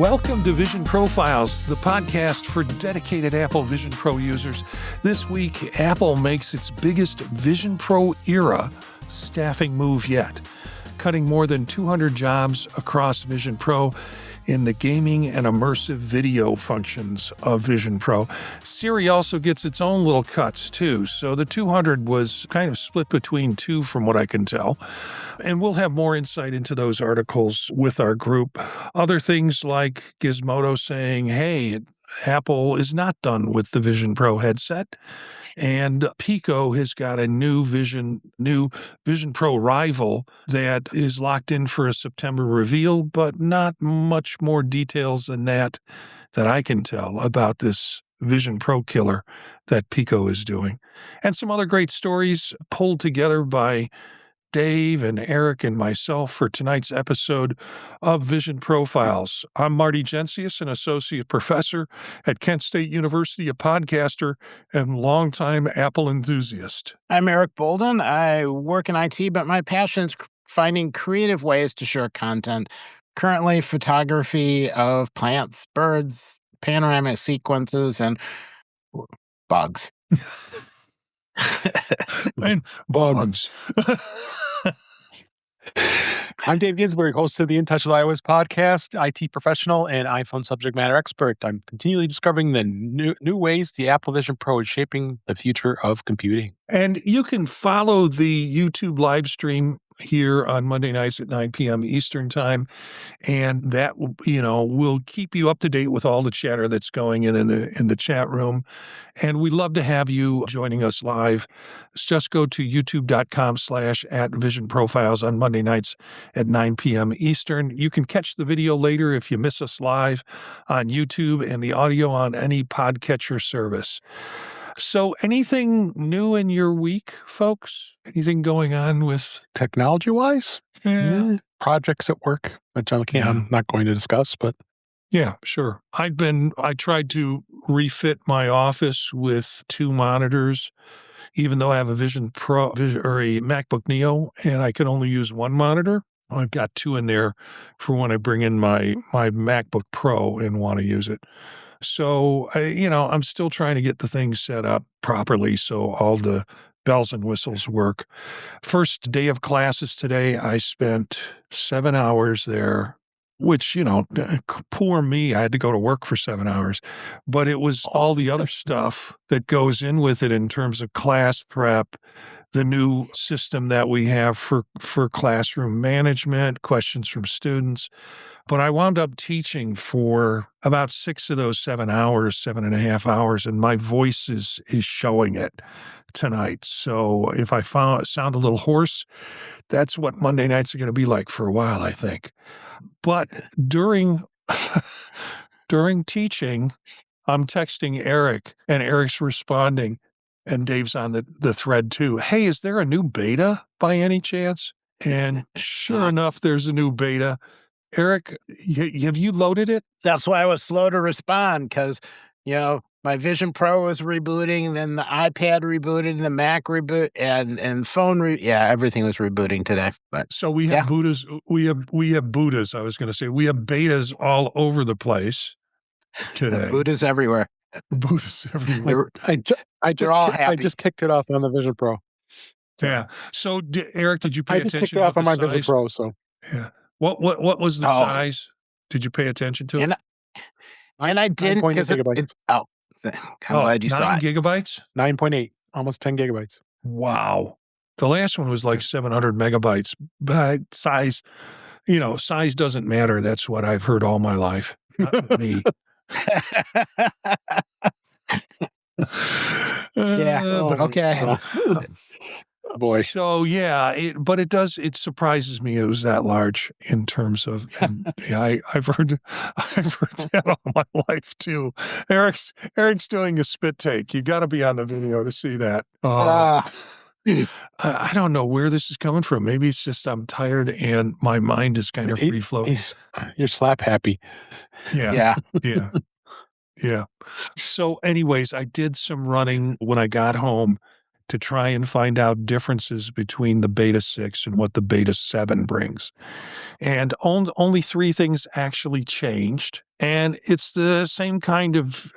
Welcome to Vision Profiles, the podcast for dedicated Apple Vision Pro users. This week, Apple makes its biggest Vision Pro era staffing move yet, cutting more than 200 jobs across Vision Pro in the gaming and immersive video functions of Vision Pro. Siri also gets its own little cuts too, so the 200 was kind of split between two from what I can tell. And we'll have more insight into those articles with our group. Other things like Gizmodo saying, hey, Apple is not done with the Vision Pro headset. And Pico has got a new Vision Pro rival that is locked in for a September reveal, but not much more details than that I can tell about this Vision Pro killer that Pico is doing. And some other great stories pulled together by Dave and Eric and myself for tonight's episode of Vision Profiles. I'm Marty Gensius, an associate professor at Kent State University, a podcaster, and longtime Apple enthusiast. I'm Eric Bolden. I work in IT, but my passion is finding creative ways to share content. Currently, photography of plants, birds, panoramic sequences, and bugs. And bugs. I'm Dave Ginsburg, host of the In Touch with iOS podcast, IT professional, and iPhone subject matter expert. I'm continually discovering the new ways the Apple Vision Pro is shaping the future of computing. And you can follow the YouTube live stream here on Monday nights at 9 p.m. Eastern time. And that, will keep you up to date with all the chatter that's going in the chat room. And we'd love to have you joining us live. Just go to youtube.com/@visionprofiles on Monday nights at 9 p.m. Eastern. You can catch the video later if you miss us live on YouTube and the audio on any podcatcher service. So anything new in your week, folks? Anything going on with technology-wise? Yeah. Projects at work, which I'm not going to discuss, but yeah, sure. I tried to refit my office with two monitors, even though I have a Vision Pro or a MacBook Neo, and I can only use one monitor. I've got two in there for when I bring in my MacBook Pro and want to use it. So, I'm still trying to get the thing set up properly so all the bells and whistles work. First day of classes today, I spent 7 hours there, which, poor me, I had to go to work for 7 hours. But it was all the other stuff that goes in with it in terms of class prep, the new system that we have for classroom management, questions from students. But I wound up teaching for about 6 of those 7.5 hours, and my voice is showing it tonight. So if I sound a little hoarse, that's what Monday nights are going to be like for a while, I think. But during teaching, I'm texting Eric, and Eric's responding, and Dave's on the thread too. Hey, is there a new beta by any chance? And sure enough, there's a new beta. Eric, have you loaded it? That's why I was slow to respond because, my Vision Pro was rebooting, then the iPad rebooted, and the Mac reboot, and phone everything was rebooting today. But so we have Buddhas. We have Buddhas. I was going to say we have betas all over the place today. Buddhas everywhere. Buddhas everywhere. I just kicked it off on the Vision Pro. Yeah. So Eric, did you pay attention? I just kicked it off on my Vision Pro. So yeah. What was the size? Did you pay attention to it? And I didn't because I'm glad you saw it. 9 gigabytes? 9.8, almost 10 gigabytes. Wow. The last one was like 700 megabytes. But size doesn't matter. That's what I've heard all my life. Not me. Okay. Boy. So it surprises me it was that large in terms of, I've heard that all my life too. Eric's doing a spit take. You got to be on the video to see that. I don't know where this is coming from. Maybe it's just I'm tired and my mind is kind of free floating. You're slap happy. Yeah. So anyways, I did some running when I got home to try and find out differences between the Beta 6 and what the Beta 7 brings. And only 3 things actually changed. And it's the same kind of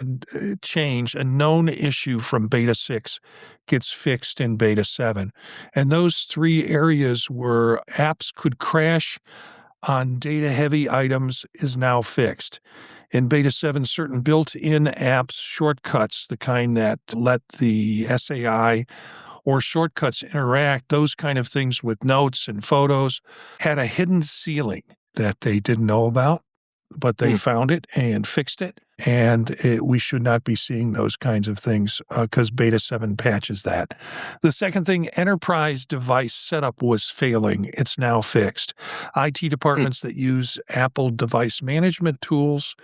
change. A known issue from Beta 6 gets fixed in Beta 7. And those 3 areas where apps could crash on data-heavy items is now fixed. In Beta 7, certain built-in apps, shortcuts, the kind that let the SAI or shortcuts interact, those kind of things with notes and photos, had a hidden ceiling that they didn't know about, but they found it and fixed it. And we should not be seeing those kinds of things because Beta 7 patches that. The second thing, enterprise device setup was failing. It's now fixed. IT departments that use Apple device management tools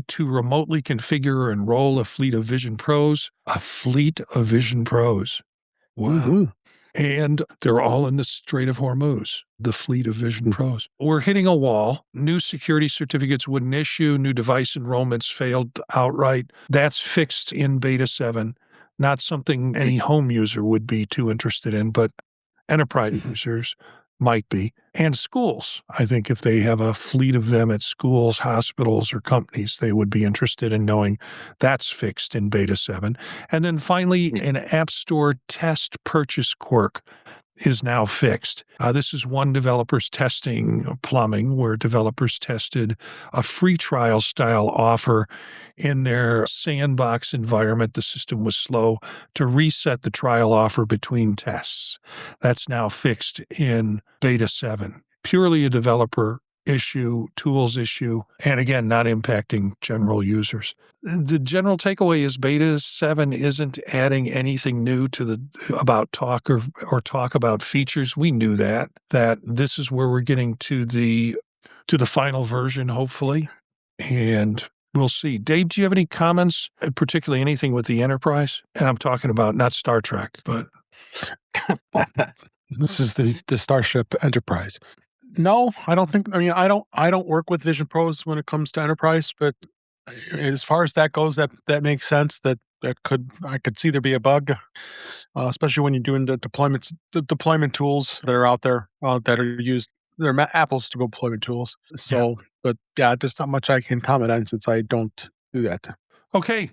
to remotely configure or enroll a fleet of Vision Pros. A fleet of Vision Pros. Wow. And they're all in the Strait of Hormuz, the fleet of Vision Pros. We're hitting a wall. New security certificates wouldn't issue. New device enrollments failed outright. That's fixed in Beta 7. Not something any home user would be too interested in, but enterprise users might be. And schools. I think if they have a fleet of them at schools, hospitals, or companies, they would be interested in knowing that's fixed in Beta 7. And then finally, an App Store test purchase quirk is now fixed. This is one developer's testing plumbing, where developers tested a free trial style offer in their sandbox environment. The system was slow to reset the trial offer between tests. That's now fixed in Beta 7. Purely a developer issue, tools issue, and again, not impacting general users. The general takeaway is Beta 7 isn't adding anything new to about talk or talk about features. We knew that this is where we're getting to the final version, hopefully, and we'll see. Dave, do you have any comments, particularly anything with the Enterprise? And I'm talking about not Star Trek, but this is the Starship Enterprise. No, I don't think. I mean, I don't work with Vision Pros when it comes to enterprise, but as far as that goes, that makes sense. I could see there be a bug, especially when you're doing the deployment tools that are out there that are used. They're Apple's deployment tools. So, but yeah, there's not much I can comment on since I don't do that. Okay.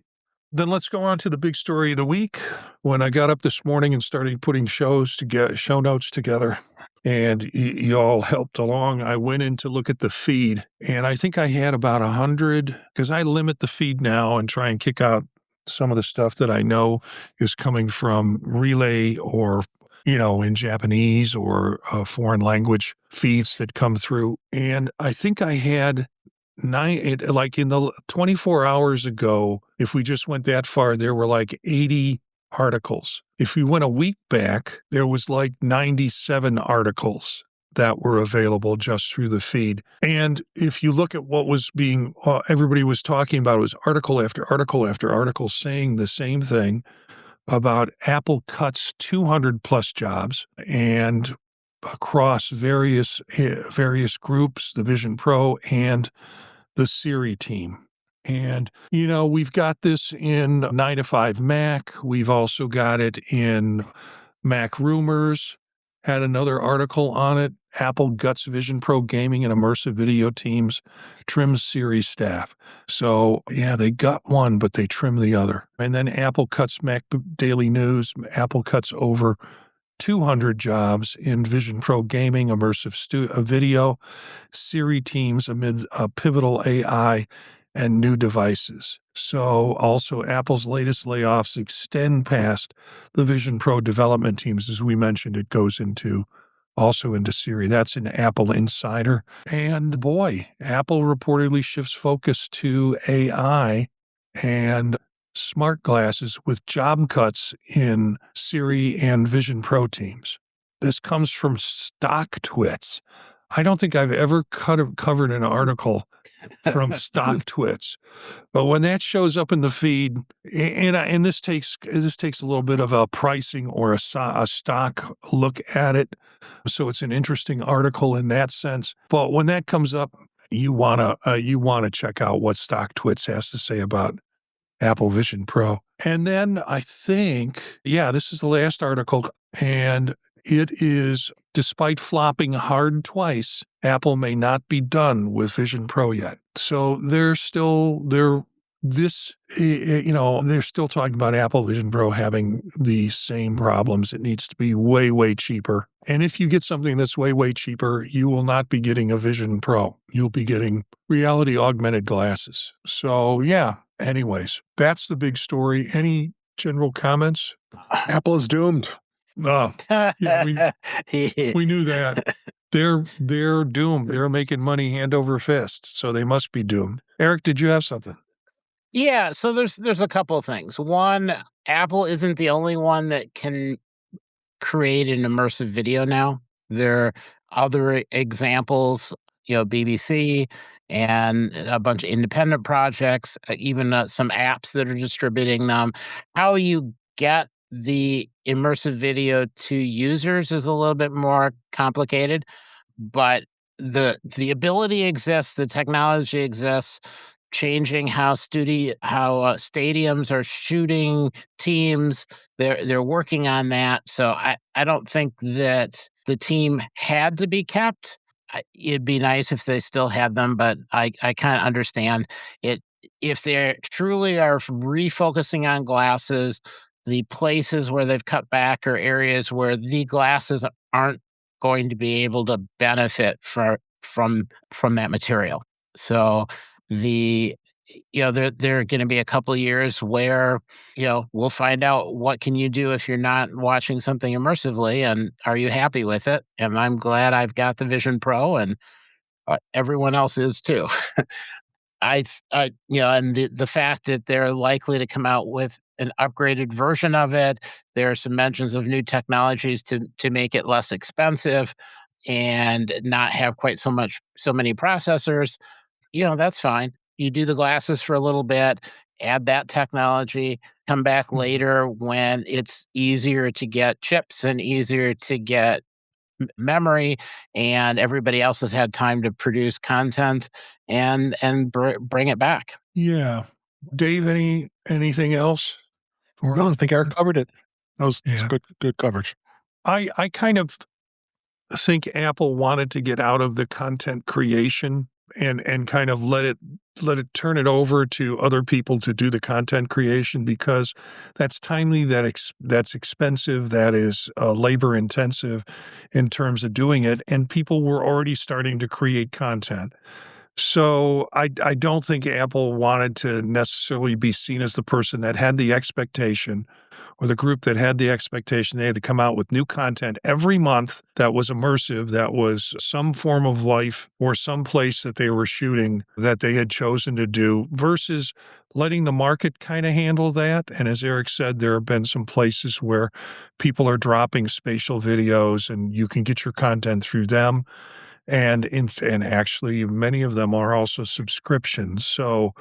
Then let's go on to the big story of the week. When I got up this morning and started putting show notes together, and y'all helped along, I went in to look at the feed, and I think I had about 100, because I limit the feed now and try and kick out some of the stuff that I know is coming from Relay or, in Japanese or foreign language feeds that come through. And I think I had like in the 24 hours ago, if we just went that far, there were like 80 articles. If we went a week back, there was like 97 articles that were available just through the feed. And if you look at what was being, everybody was talking about, it was article after article after article saying the same thing about Apple cuts 200 plus jobs and across various groups, the Vision Pro and the Siri team. And, we've got this in 9 to 5 Mac. We've also got it in MacRumors, had another article on it. Apple guts Vision Pro gaming and immersive video teams, trims Siri staff. So, yeah, they gut one, but they trim the other. And then Apple cuts Mac Daily News. Apple cuts over 200 jobs in Vision Pro gaming, immersive video, Siri teams amid pivotal AI and new devices. So also Apple's latest layoffs extend past the Vision Pro development teams. As we mentioned, it goes also into Siri. That's an Apple Insider. And boy, Apple reportedly shifts focus to AI and smart glasses with job cuts in Siri and Vision Pro teams. This comes from StockTwits. I don't think I've ever covered an article from StockTwits, but when that shows up in the feed, and this takes a little bit of a pricing or a stock look at it, so it's an interesting article in that sense. But when that comes up, you wanna check out what StockTwits has to say about Apple Vision Pro. And then I think, this is the last article, and it is, despite flopping hard twice, Apple may not be done with Vision Pro yet. So they're still talking about Apple Vision Pro having the same problems. It needs to be way, way cheaper. And if you get something that's way, way cheaper, you will not be getting a Vision Pro. You'll be getting reality augmented glasses. So anyways, that's the big story. Any general comments? Apple is doomed. Oh, we knew that. They're doomed. They're making money hand over fist, so they must be doomed. Eric, did you have something? Yeah, so there's a couple of things. One, Apple isn't the only one that can create an immersive video now. There are other examples, BBC and a bunch of independent projects, even some apps that are distributing them. How you get the immersive video to users is a little bit more complicated, but the ability exists, the technology exists. Changing how stadiums are shooting teams, they're working on that. So I don't think that the team had to be kept. It'd be nice if they still had them, but I kind of understand it. If they truly are refocusing on glasses, the places where they've cut back are areas where the glasses aren't going to be able to benefit from that material. So there are going to be a couple of years where, we'll find out what can you do if you're not watching something immersively, and are you happy with it? And I'm glad I've got the Vision Pro, and everyone else is too. And the fact that they're likely to come out with an upgraded version of it, there are some mentions of new technologies to make it less expensive and not have quite so many processors. That's fine. You do the glasses for a little bit, add that technology, come back later when it's easier to get chips and easier to get memory, and everybody else has had time to produce content and bring it back. Yeah. Dave, anything else? No, I think Eric covered it. That was good coverage. I kind of think Apple wanted to get out of the content creation and kind of let it turn it over to other people to do the content creation, because that's timely, that's expensive, that is labor intensive in terms of doing it, and people were already starting to create content. So I don't think Apple wanted to necessarily be seen as the person that had the expectation, or the group that had the expectation they had to come out with new content every month that was immersive, that was some form of life or some place that they were shooting that they had chosen to do, versus letting the market kind of handle that. And as Eric said, there have been some places where people are dropping spatial videos and you can get your content through them. And actually many of them are also subscriptions. So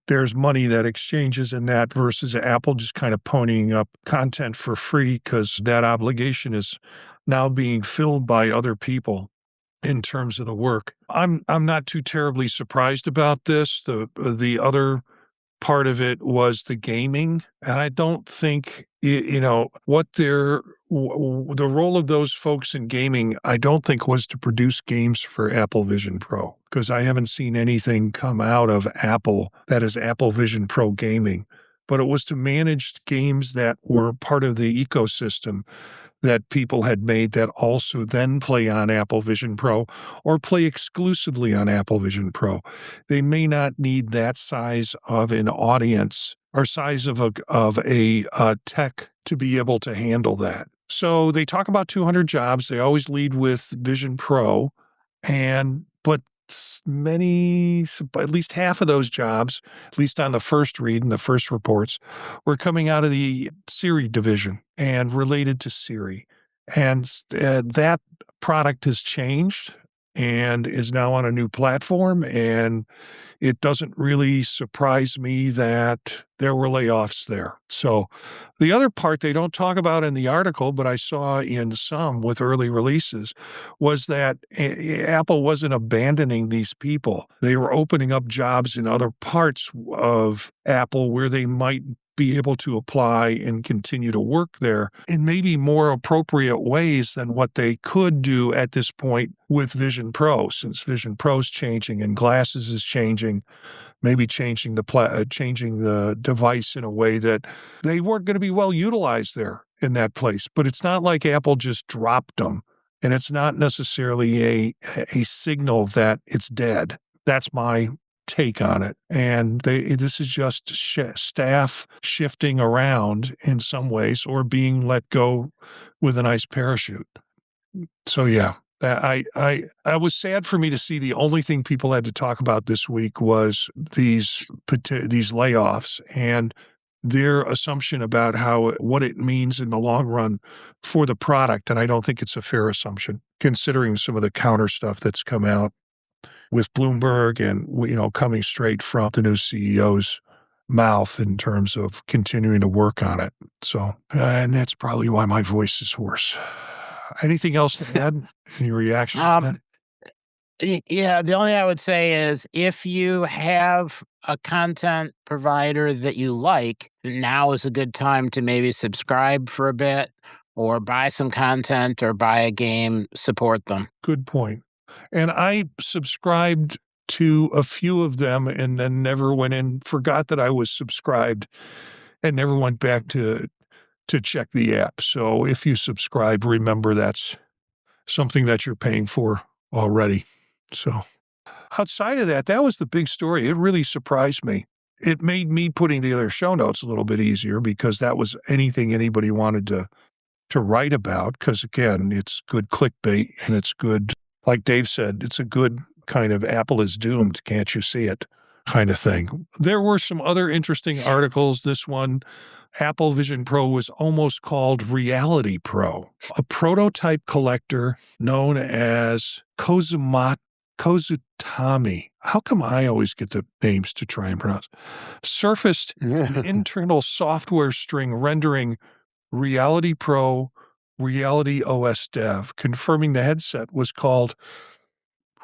there's money that exchanges in that, versus Apple just kind of ponying up content for free, because that obligation is now being filled by other people in terms of the work. I'm not too terribly surprised about this. The other part of it was the gaming, and I don't think the role of those folks in gaming, I don't think was to produce games for Apple Vision Pro, because I haven't seen anything come out of Apple that is Apple Vision Pro gaming, but it was to manage games that were part of the ecosystem that people had made that also then play on Apple Vision Pro or play exclusively on Apple Vision Pro. They may not need that size of an audience or size of a tech to be able to handle that. So they talk about 200 jobs. They always lead with Vision Pro, but at least half of those jobs, at least on the first read and the first reports, were coming out of the Siri division and related to Siri. And that product has changed and is now on a new platform. And it doesn't really surprise me that there were layoffs there. So the other part they don't talk about in the article, but I saw in some with early releases, was that Apple wasn't abandoning these people. They were opening up jobs in other parts of Apple where they might be able to apply and continue to work there in maybe more appropriate ways than what they could do at this point with Vision Pro, since Vision Pro is changing and glasses is changing, maybe changing the device in a way that they weren't going to be well utilized there in that place. But it's not like Apple just dropped them, and it's not necessarily a signal that it's dead. That's my take on it. And this is just staff shifting around in some ways or being let go with a nice parachute. So yeah, I was sad for me to see the only thing people had to talk about this week was these layoffs and their assumption about what it means in the long run for the product. And I don't think it's a fair assumption considering some of the counter stuff that's come out with Bloomberg and, coming straight from the new CEO's mouth in terms of continuing to work on it. So, and that's probably why my voice is hoarse. Anything else to add? Any reaction to that? Yeah, the only thing I would say is if you have a content provider that you like, now is a good time to maybe subscribe for a bit or buy some content or buy a game, support them. Good point. And I subscribed to a few of them and then never went in, forgot that I was subscribed and never went back to check the app. So if you subscribe, remember that's something that you're paying for already. So outside of that, that was the big story. It really surprised me. It made me putting together show notes a little bit easier because that was anything anybody wanted to write about. Because again, it's good clickbait and it's good, like Dave said, it's a good kind of Apple is doomed, can't you see it kind of thing. There were some other interesting articles. This one, Apple Vision Pro was almost called Reality Pro, a prototype collector known as Kozutami. How come I always get the names to try and pronounce? Surfaced an internal software string rendering Reality Pro Reality OS dev, confirming the headset was called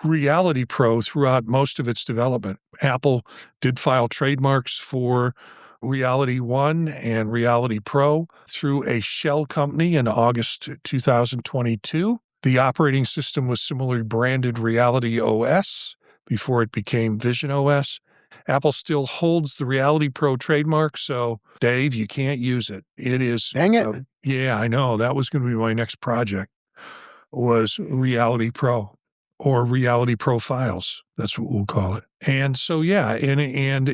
Reality Pro throughout most of its development. Apple did file trademarks for Reality One and Reality Pro through a shell company in August 2022. The operating system was similarly branded Reality OS before it became visionOS. Apple still holds the Reality Pro trademark, so Dave, you can't use it. It is... Dang it. Yeah, I know. That was going to be my next project, was Reality Pro or Reality Profiles. That's what we'll call it. And so, yeah, and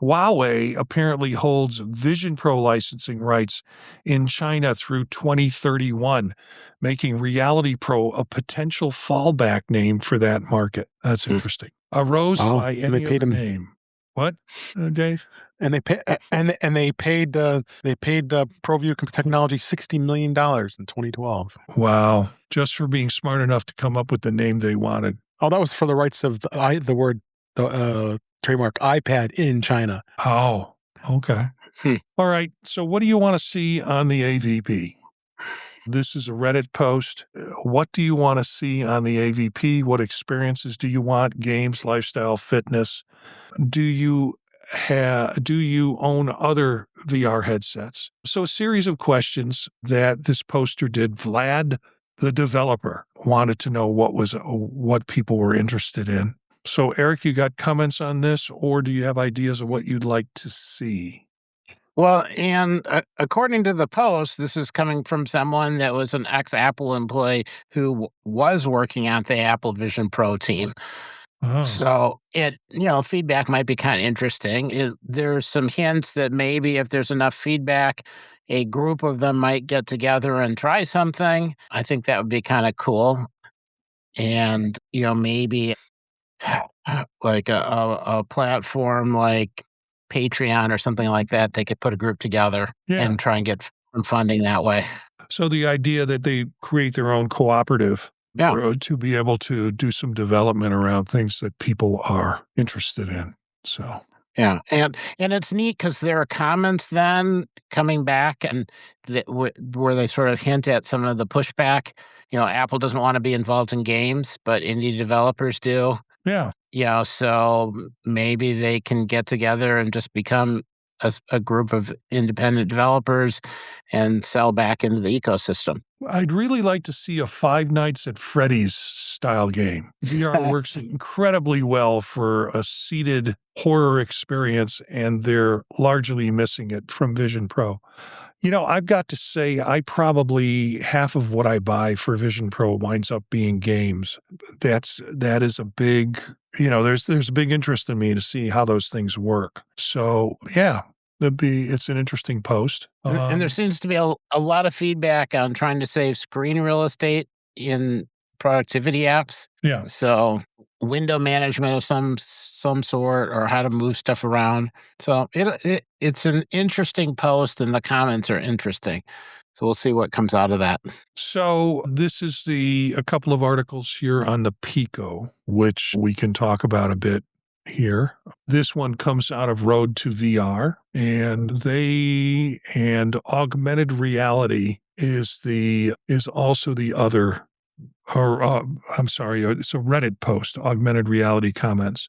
Huawei apparently holds Vision Pro licensing rights in China through 2031, making Reality Pro a potential fallback name for that market. That's interesting. Arose by any other name. What, Dave? And they paid ProView Technology $60 million in 2012. Wow! Just for being smart enough to come up with the name they wanted. Oh, that was for the rights of the trademark iPad in China. Oh, okay. All right. So, what do you want to see on the AVP? This is a Reddit post. What do you want to see on the AVP? What experiences do you want? Games, lifestyle, fitness? Do you own other VR headsets? So a series of questions that this poster did. Vlad, the developer, wanted to know what people were interested in. So Eric, you got comments on this, or do you have ideas of what you'd like to see? Well, and according to the post, this is coming from someone that was an ex-Apple employee who was working on the Apple Vision Pro team. Oh. So feedback might be kind of interesting. There's some hints that maybe if there's enough feedback, a group of them might get together and try something. I think that would be kind of cool. And, maybe like a platform like Patreon or something like that, they could put a group together and try and get funding that way. So the idea that they create their own cooperative to be able to do some development around things that people are interested in. So yeah, and it's neat because there are comments then coming back and where they sort of hint at some of the pushback. Apple doesn't want to be involved in games, but indie developers do. Yeah. So maybe they can get together and just become a group of independent developers and sell back into the ecosystem. I'd really like to see a Five Nights at Freddy's style game. VR works incredibly well for a seated horror experience, and they're largely missing it from Vision Pro. I've got to say, I probably half of what I buy for Vision Pro winds up being games. That is a big, there's a big interest in me to see how those things work. So yeah, it's an interesting post. And there seems to be a lot of feedback on trying to save screen real estate in productivity apps. Yeah. So window management of some sort, or how to move stuff around. So it's an interesting post, and the comments are interesting. So we'll see what comes out of that. So this is a couple of articles here on the Pico, which we can talk about a bit here. This one comes out of Road to VR, and augmented reality is also the other. I'm sorry, it's a Reddit post, augmented reality comments.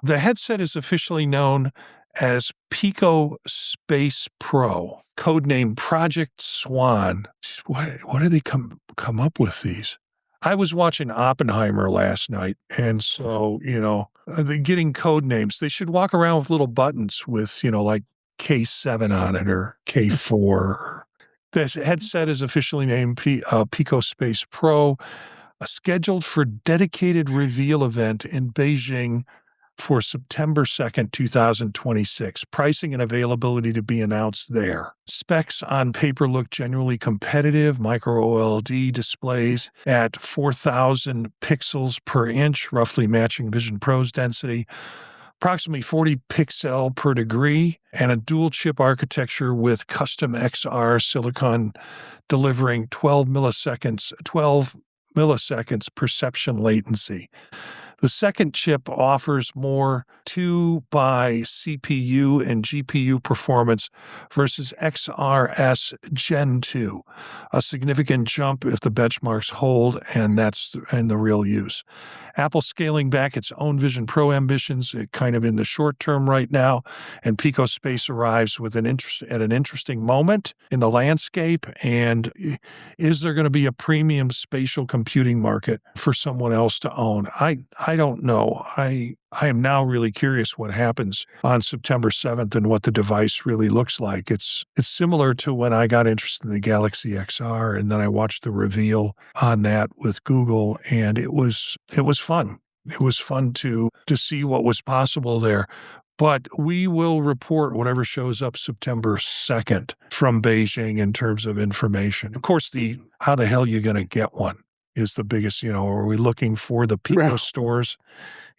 The headset is officially known as Pico Space Pro, codename Project Swan. What do they come up with these? I was watching Oppenheimer last night, and so, they're getting code names. They should walk around with little buttons with, like K7 on it or K4. This headset is officially named Pico Space Pro, scheduled for dedicated reveal event in Beijing for September 2nd, 2026. Pricing and availability to be announced there. Specs on paper look generally competitive. Micro OLED displays at 4,000 pixels per inch, roughly matching Vision Pro's density. Approximately 40 pixel per degree, and a dual chip architecture with custom XR silicon delivering 12 milliseconds perception latency. The second chip offers more 2 by CPU and GPU performance versus XRS Gen 2, a significant jump if the benchmarks hold, and that's in the real use. Apple scaling back its own Vision Pro ambitions kind of in the short term right now, and Pico Space arrives at an interesting moment in the landscape. And is there going to be a premium spatial computing market for someone else to own? I don't know. I am now really curious what happens on September 7th and what the device really looks like. It's similar to when I got interested in the Galaxy XR, and then I watched the reveal on that with Google, and it was fun. It was fun to see what was possible there. But we will report whatever shows up September 2nd from Beijing in terms of information. Of course, how the hell you going to get one is the biggest, are we looking for the Pico stores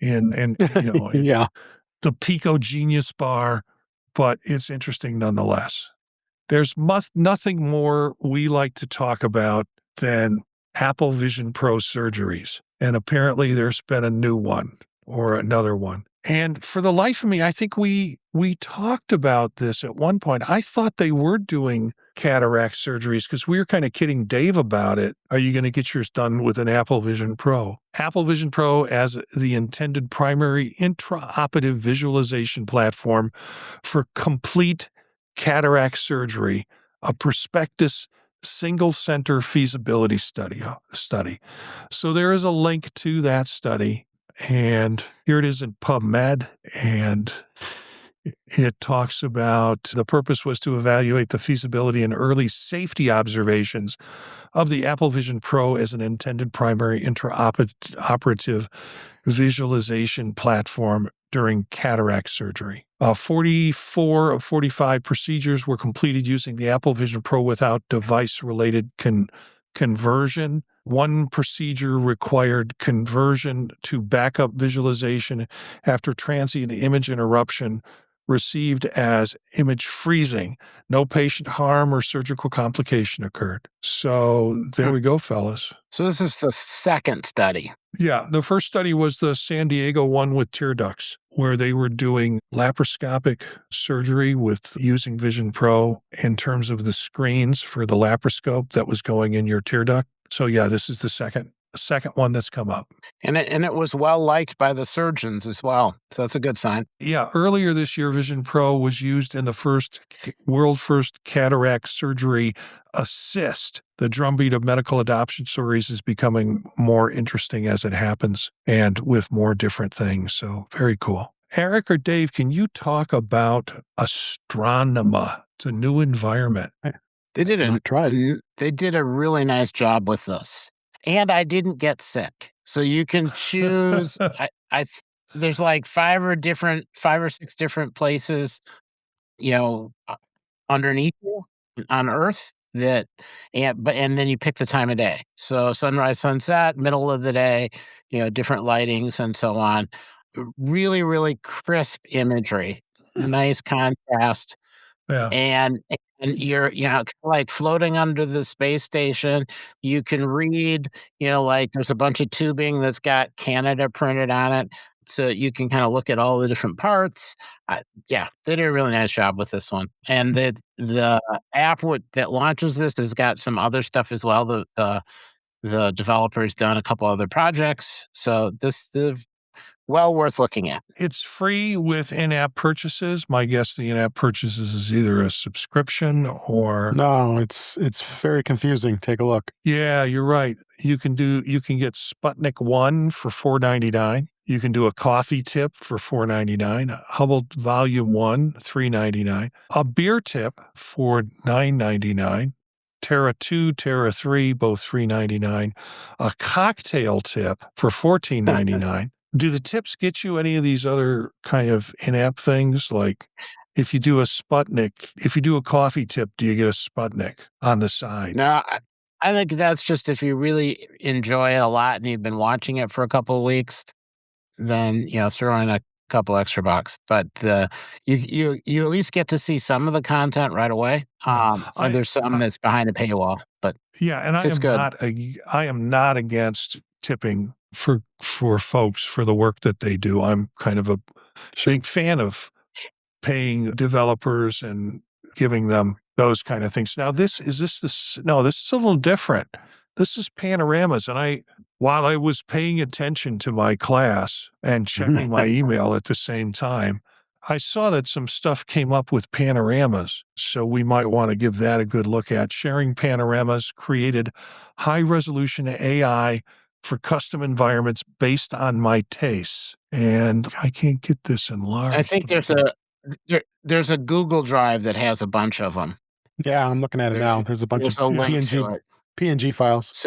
and yeah, the Pico Genius Bar? But it's interesting nonetheless. There's nothing more we like to talk about than Apple Vision Pro surgeries. And apparently there's been a new one or another one. And for the life of me, I think we talked about this at one point. I thought they were doing cataract surgeries because we were kind of kidding Dave about it. Are you going to get yours done with an Apple Vision Pro? Apple Vision Pro as the intended primary intraoperative visualization platform for complete cataract surgery, a prospectus single-center feasibility study. So there is a link to that study, and here it is in PubMed, and it talks about the purpose was to evaluate the feasibility and early safety observations of the Apple Vision Pro as an intended primary intraoperative visualization platform during cataract surgery. 44 of 45 procedures were completed using the Apple Vision Pro without device-related conversion. One procedure required conversion to backup visualization after transient image interruption received as image freezing. No patient harm or surgical complication occurred. So there we go, fellas. So this is the second study. Yeah, the first study was the San Diego one with tear ducts, where they were doing laparoscopic surgery with using Vision Pro in terms of the screens for the laparoscope that was going in your tear duct. So yeah, this is the second second one that's come up. And it was well liked by the surgeons as well. So that's a good sign. Yeah, earlier this year, Vision Pro was used in the world first cataract surgery assist. The drumbeat of medical adoption stories is becoming more interesting as it happens and with more different things. So very cool. Eric or Dave, can you talk about Astronema? It's a new environment. They did Not tried. They did a really nice job with this. And I didn't get sick. So you can choose. There's like 5 or 6 different places, underneath you on Earth and then you pick the time of day. So sunrise, sunset, middle of the day, different lightings and so on. Really, really crisp imagery, nice contrast. Yeah. And you're, like floating under the space station. You can read, like there's a bunch of tubing that's got Canada printed on it. So you can kind of look at all the different parts. They did a really nice job with this one. And the app that launches this has got some other stuff as well. The developer's done a couple other projects. So this is well worth looking at. It's free with in-app purchases. My guess the in-app purchases is either a subscription or... No, it's very confusing. Take a look. Yeah, you're right. You can get Sputnik 1 for $4.99. You can do a coffee tip for $4.99, Hubble Volume 1, $3.99, a beer tip for $9.99, Terra 2, Terra 3, both $3.99, a cocktail tip for $14.99. Do the tips get you any of these other kind of in-app things? Like if you do a coffee tip, do you get a Sputnik on the side? No, I think that's just if you really enjoy it a lot and you've been watching it for a couple of weeks, then, throw in a couple extra bucks. But you at least get to see some of the content right away. And there's some that's behind a paywall, but yeah, and I am not against tipping for folks for the work that they do. I'm kind of a big fan of paying developers and giving them those kind of things. Now, this is a little different. This is panoramas. And while I was paying attention to my class and checking my email at the same time, I saw that some stuff came up with panoramas. So we might want to give that a good look at. Sharing panoramas created high-resolution AI for custom environments based on my tastes. And I can't get this enlarged. I think there's a Google Drive that has a bunch of them. Yeah, I'm looking at it now. There's a bunch of PNG files.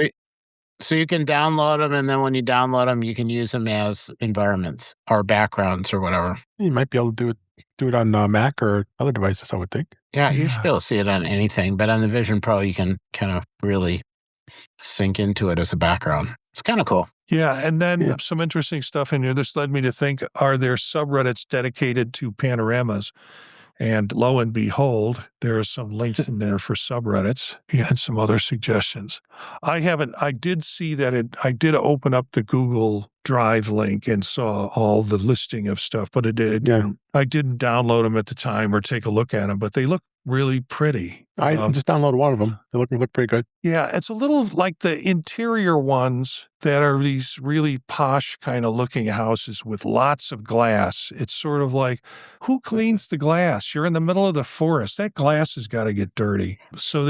So you can download them, and then when you download them, you can use them as environments or backgrounds or whatever. You might be able to do it on Mac or other devices, I would think. Yeah, you should be able to see it on anything, but on the Vision Pro, you can kind of really sink into it as a background. It's kind of cool. Yeah, and then some interesting stuff in here. This led me to think, are there subreddits dedicated to panoramas? And lo and behold, there are some links in there for subreddits and some other suggestions. I did see that I did open up the Google Drive link and saw all the listing of stuff, but I didn't download them at the time or take a look at them, but they look really pretty. I just downloaded one of them. They look pretty good. Yeah, it's a little like the interior ones that are these really posh kind of looking houses with lots of glass. It's sort of like, who cleans the glass? You're in the middle of the forest. That glass has got to get dirty. So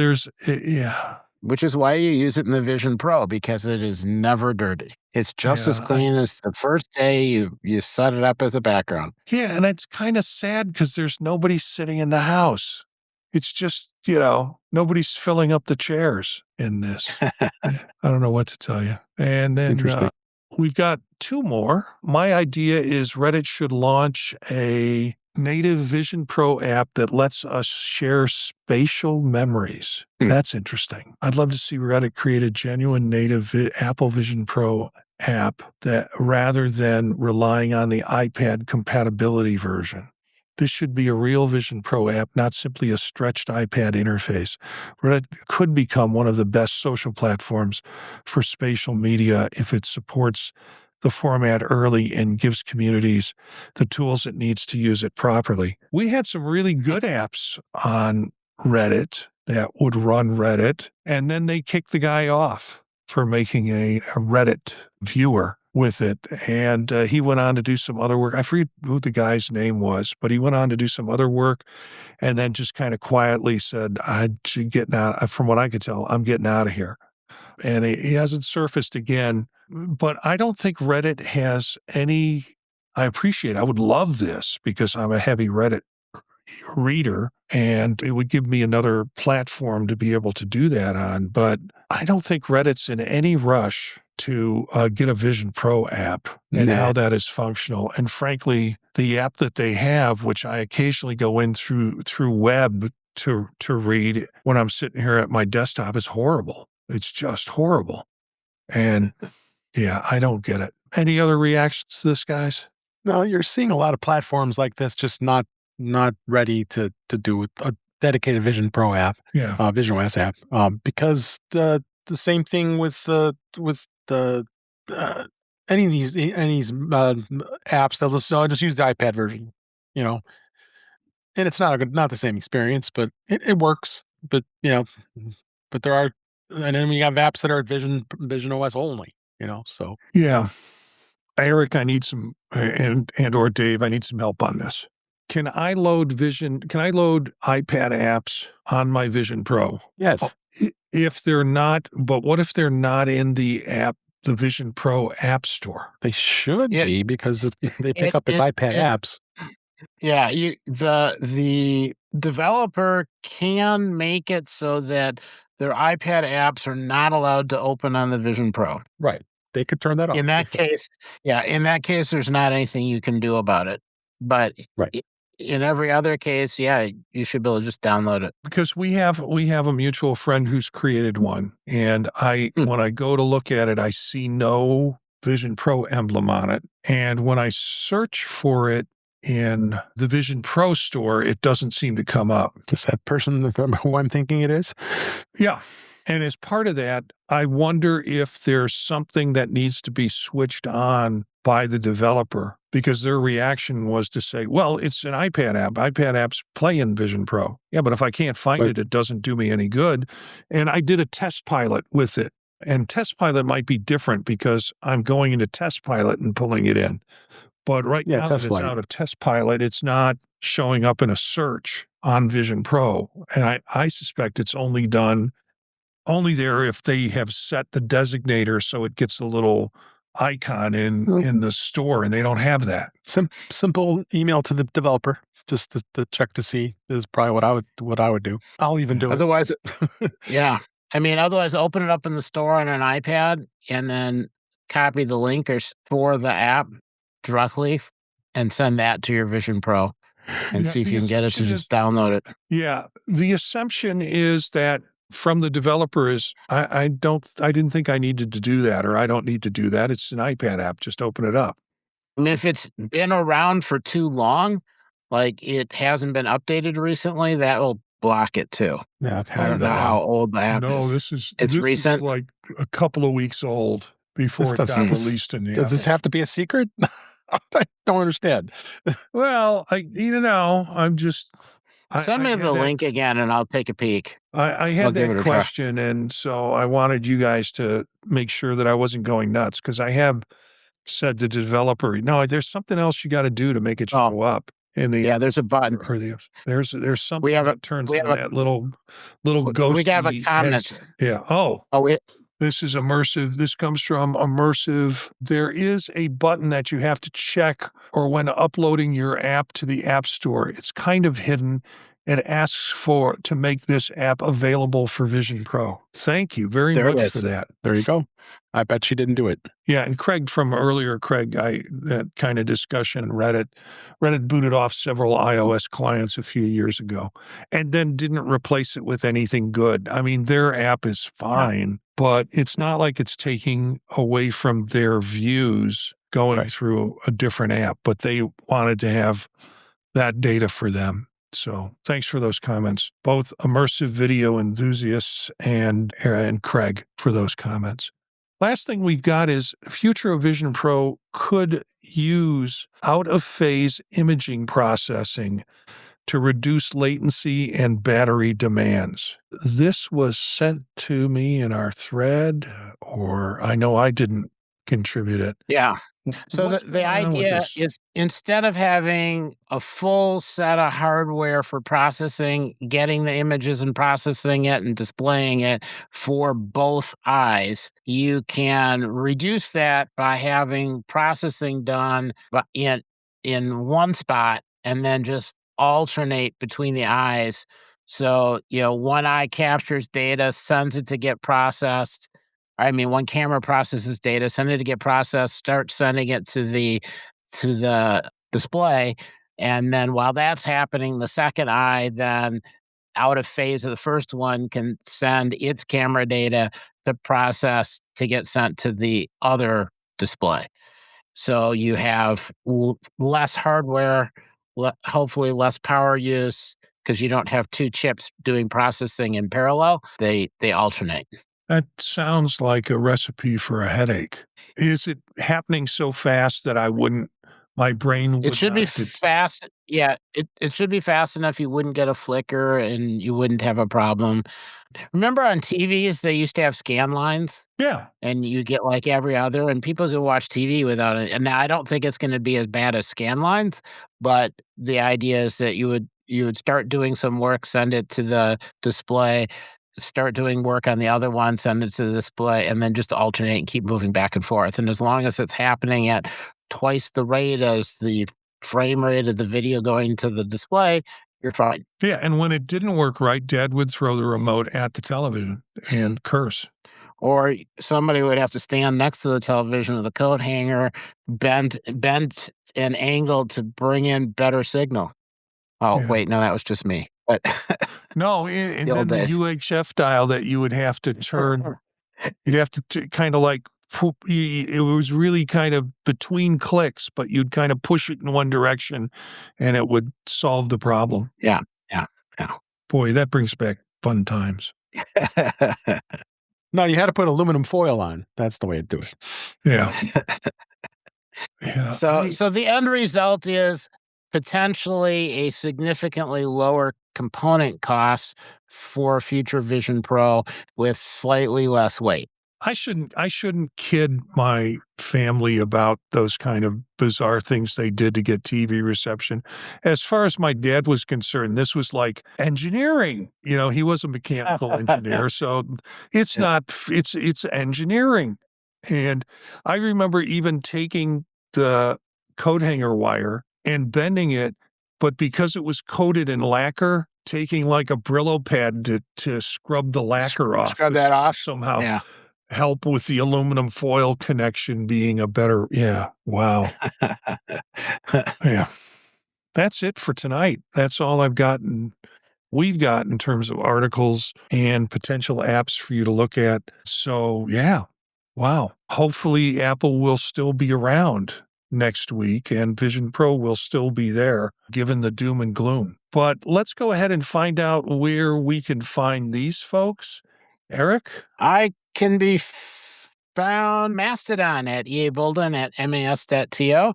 Which is why you use it in the Vision Pro, because it is never dirty. It's just as clean as the first day you set it up as a background. Yeah, and it's kind of sad because there's nobody sitting in the house. It's just, nobody's filling up the chairs in this. I don't know what to tell you. And then we've got 2 more. My idea is Reddit should launch a native Vision Pro app that lets us share spatial memories. That's interesting. I'd love to see Reddit create a genuine native Apple Vision Pro app that rather than relying on the iPad compatibility version. This should be a real Vision Pro app, not simply a stretched iPad interface. Reddit could become one of the best social platforms for spatial media if it supports the format early and gives communities the tools it needs to use it properly. We had some really good apps on Reddit that would run Reddit, and then they kicked the guy off. for making a Reddit viewer with it. And he went on to do some other work. I forget who the guy's name was, but he went on to do some other work and then just kind of quietly said, from what I could tell, I'm getting out of here. And he hasn't surfaced again. But I don't think Reddit has any. I would love this because I'm a heavy Reddit reader and it would give me another platform to be able to do that on. But I don't think Reddit's in any rush to get a Vision Pro app and how that is functional. And frankly, the app that they have, which I occasionally go in through web to read when I'm sitting here at my desktop, is horrible. It's just horrible. And yeah, I don't get it. Any other reactions to this, guys? No, you're seeing a lot of platforms like this just not ready to do a dedicated Vision Pro app, visionOS app, because the same thing with any of these apps. They'll just use the iPad version, and it's not the same experience, but it works. But but there are, and then we have apps that are visionOS only, so yeah. Eric, I need some, and or Dave, I need some help on this. Can I load iPad apps on my Vision Pro? Yes. If they're not, but what if they're not in the Vision Pro App Store? They should be, because they pick up as iPad apps. Yeah, the developer can make it so that their iPad apps are not allowed to open on the Vision Pro. Right. They could turn that off. In that case, there's not anything you can do about it. But in every other case, you should be able to just download it. Because we have a mutual friend who's created one, and when I go to look at it, I see no Vision Pro emblem on it. And when I search for it in the Vision Pro store, it doesn't seem to come up. Is that person who I'm thinking it is? Yeah. And as part of that, I wonder if there's something that needs to be switched on by the developer, because their reaction was to say, well, it's an iPad app. iPad apps play in Vision Pro. Yeah, but if I can't find it, it doesn't do me any good. And I did a test pilot with it. And test pilot might be different because I'm going into test pilot and pulling it in. But now that it's out of test pilot, it's not showing up in a search on Vision Pro. And I suspect it's only there if they have set the designator so it gets a little icon in the store, and they don't have that. Simple email to the developer just to check to see is probably what I would do. I'll even do otherwise, it. Yeah. I mean, otherwise open it up in the store on an iPad and then copy the link for the app directly and send that to your Vision Pro and see if you can get it to just download it. Yeah. The assumption is that from the developer is, I didn't think I needed to do that, or I don't need to do that. It's an iPad app. Just open it up. And if it's been around for too long, like it hasn't been updated recently, that will block it too. Yeah, I don't know how old the app is. No, this recent. Is like a couple of weeks old before it got released in the Does this have to be a secret? I don't understand. Well, I'm just... Send me the link again and I'll take a peek. I had that question, and so I wanted you guys to make sure that I wasn't going nuts, because I have said to the developer, no, there's something else you got to do to make it show up. There's a button. There's something that turns on that little ghost. We have a comment. Yeah. This is immersive. This comes from immersive. There is a button that you have to check, or when uploading your app to the App Store, it's kind of hidden. It asks to make this app available for Vision Pro. Thank you very much for that. There you go. I bet she didn't do it. Yeah, and Craig from earlier, that kind of discussion, Reddit booted off several iOS clients a few years ago and then didn't replace it with anything good. I mean, their app is fine, but it's not like it's taking away from their views going through a different app, but they wanted to have that data for them. So thanks for those comments, both immersive video enthusiasts and Craig, for those comments. Last thing we've got is future Vision Pro could use out-of-phase imaging processing to reduce latency and battery demands. This was sent to me in our thread, or I know I didn't contribute it. Yeah. So What's the going on with idea this? is, instead of having a full set of hardware for processing, getting the images and processing it and displaying it for both eyes, you can reduce that by having processing done in one spot and then just alternate between the eyes. So, one eye captures data, sends it to get processed. I mean, one camera processes data, send it to get processed, start sending it to the display, and then while that's happening, the second eye, then out of phase of the first one, can send its camera data to process to get sent to the other display. So you have less hardware, hopefully less power use, because you don't have two chips doing processing in parallel. They alternate. That sounds like a recipe for a headache. Is it happening so fast that my brain It would should be not fast. Yeah, it should be fast enough you wouldn't get a flicker and you wouldn't have a problem. Remember on TVs, they used to have scan lines? Yeah. And you get like every other, and people could watch TV without it. And now I don't think it's gonna be as bad as scan lines, but the idea is that you would start doing some work, send it to the display, start doing work on the other one, send it to the display, and then just alternate and keep moving back and forth. And as long as it's happening at twice the rate as the frame rate of the video going to the display, you're fine. Yeah, and when it didn't work right, Dad would throw the remote at the television and curse. Or somebody would have to stand next to the television with a coat hanger, bent and angled to bring in better signal. Oh, Yeah. wait, no, that was just me. But No, and The then old the days. UHF dial that you would have to turn, you'd have to kind of like, it was really kind of between clicks, but you'd kind of push it in one direction and it would solve the problem. Yeah, yeah, yeah. Boy, that brings back fun times. No, you had to put aluminum foil on. That's the way to do it. Yeah. Yeah. So the end result is potentially a significantly lower component cost for future Vision Pro with slightly less weight. I shouldn't kid my family about those kind of bizarre things they did to get TV reception. As far as my dad was concerned, this was like engineering. He was a mechanical engineer, so it's Yeah. not it's engineering. And I remember even taking the coat hanger wire and bending it, but because it was coated in lacquer, taking like a Brillo pad to scrub the lacquer off. Scrub that off. Somehow Yeah. help with the aluminum foil connection being a better, yeah, wow. Yeah. That's it for tonight. That's all we've got in terms of articles and potential apps for you to look at. So, yeah. Wow. Hopefully Apple will still be around next week and Vision Pro will still be there given the doom and gloom. But let's go ahead and find out where we can find these folks. Eric? I can be found Mastodon at EA Bolden at mas.to.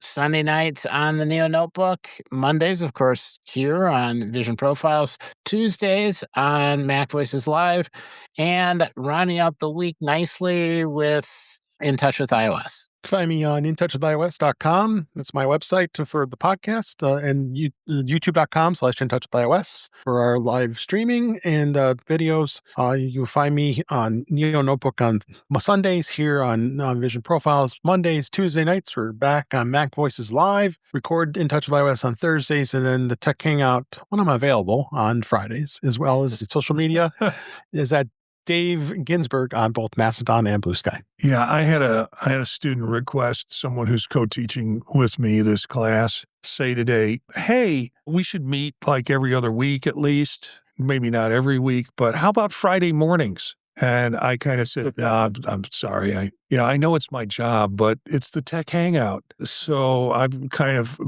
Sunday nights on the Neo Notebook. Mondays, of course, here on Vision Profiles. Tuesdays on Mac Voices Live. And rounding out the week nicely with In Touch with iOS. Find me on intouchwithios.com. That's my website for the podcast, and youtube.com/intouchwithios for our live streaming and videos. You'll find me on Neo Notebook on Sundays, here on Vision Profiles Mondays. Tuesday nights, we're back on Mac Voices Live. Record In Touch with iOS on Thursdays, and then the Tech Hangout, when I'm available, on Fridays, as well as social media, is at Dave Ginsburg on both Mastodon and Blue Sky. Yeah, I had a student request, someone who's co-teaching with me this class, say today, hey, we should meet like every other week at least, maybe not every week, but how about Friday mornings? And I kind of said, no, I'm sorry. I know it's my job, but it's the Tech Hangout. So I'm kind of,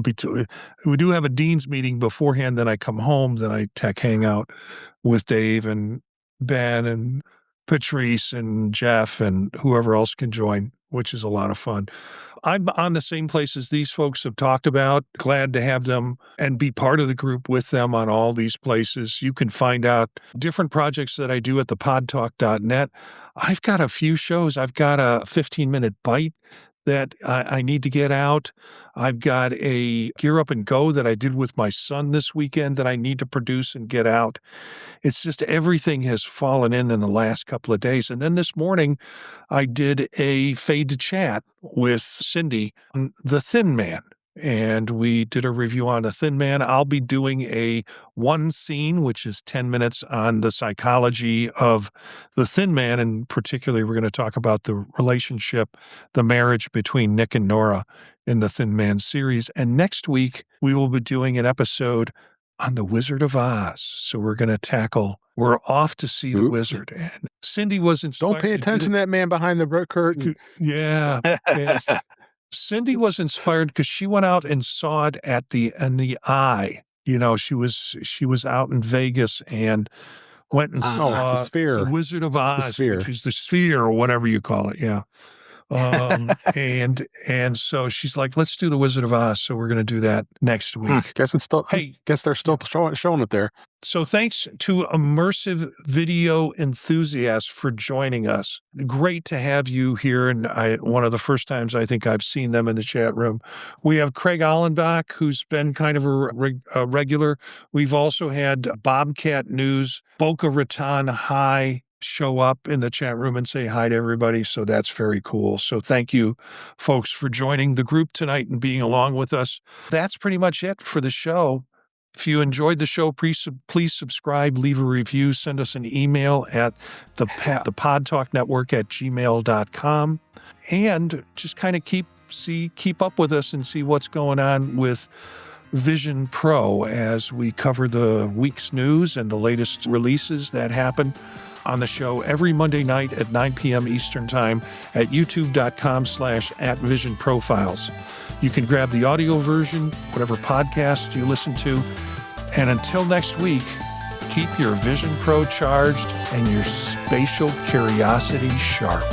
we do have a dean's meeting beforehand, then I come home, then I Tech Hangout with Dave and Ben and Patrice and Jeff and whoever else can join which is a lot of fun. I'm on the same places these folks have talked about. Glad to have them and be part of the group with them on all these places. You can find out different projects that I do at thepodtalk.net. I've got a few shows. I've got a 15-minute bite that I need to get out. I've got a Gear Up and Go that I did with my son this weekend that I need to produce and get out. It's just everything has fallen in the last couple of days. And then this morning, I did a Fade to Chat with Cindy on The Thin Man. And we did a review on The Thin Man. I'll be doing a one scene, which is 10 minutes on the psychology of The Thin Man. And particularly, we're going to talk about the relationship, the marriage between Nick and Nora in the Thin Man series. And next week, we will be doing an episode on The Wizard of Oz. So we're off to see the wizard. And Cindy was inspired. Don't pay attention to that man behind the curtain. Yeah. Yes. Cindy was inspired because she went out and saw it in the Eye. You know, she was out in Vegas and went and saw the Sphere. The Wizard of Oz, Sphere. which is the Sphere or whatever you call it. Yeah. And so she's like, let's do The Wizard of Oz. So we're going to do that next week. Guess they're still showing it there. So thanks to Immersive Video Enthusiasts for joining us. Great to have you here. And one of the first times I think I've seen them in the chat room. We have Craig Allenbach, who's been kind of a regular. We've also had Bobcat News, Boca Raton High show up in the chat room and say hi to everybody. So that's very cool. So thank you, folks, for joining the group tonight and being along with us. That's pretty much it for the show. If you enjoyed the show, please subscribe, leave a review, send us an email at the podtalknetwork@gmail.com, and just kind of keep up with us and see what's going on with Vision Pro as we cover the week's news and the latest releases that happen on the show every Monday night at 9 p.m. Eastern Time at youtube.com/@visionprofiles. You can grab the audio version, whatever podcast you listen to. And until next week, keep your Vision Pro charged and your spatial curiosity sharp.